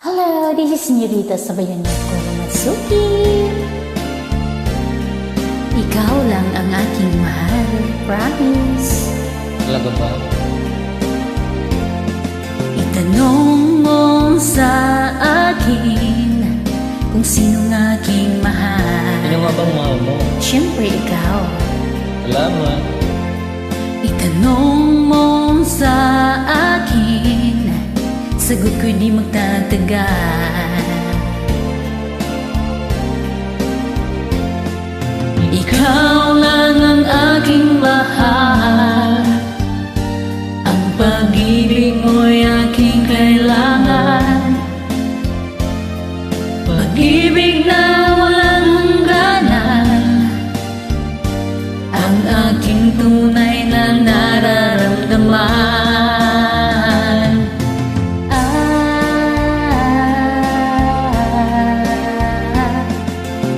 Hello, this is Nirita Sabayan ko, Matsuki. Ikaw lang ang aking mahal, promise. Talaga ba? Itanong mo sa akin kung sinong aking mahal. Sino nga bang mahal mo? Siyempre ikaw. Salamat. Itanong mo sa akin, sagot ko'y di magtatagal. Ikaw lang ang aking mahal, ang pag-ibig mo'y aking kailangan. Pag-ibig na walang hangganan, ang aking tunay na nararamdaman.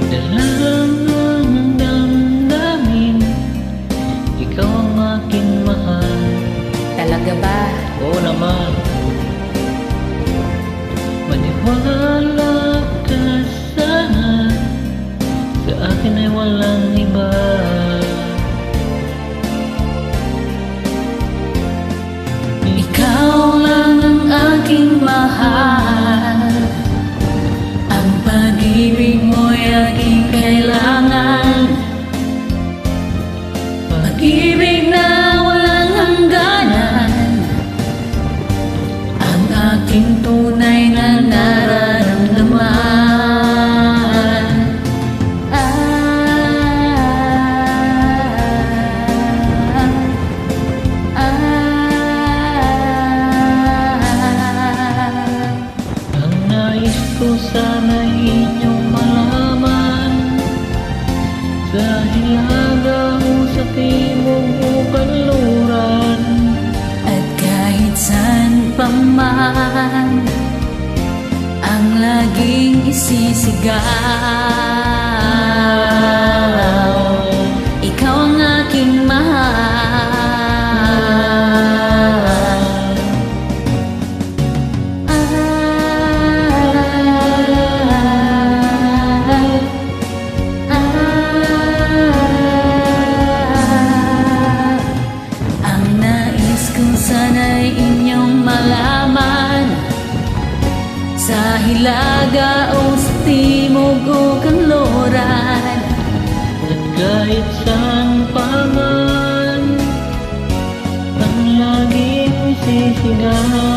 Dalang damdamin, ikaw ang aking mahal. Talaga ba? Oo naman. Maniwala ka sana, sa akin ay walang iba. Ikaw lang ang aking mahal, ang pag-ibig mo'y aking kailangan. Pag-ibig na walang hangganan, ang aking tunay na nararamdaman. Ang nais ko sana inyong malaman, sa hilaga o sa timog o kanluran, At kahit saan pa man, ang laging isisigaw, ikaw ang aking mahal. Ang nais ko sana'y inyong malaman, sa hilaga o sa timog o kanluran, at kahit saan pa man, ang laging sisigaw.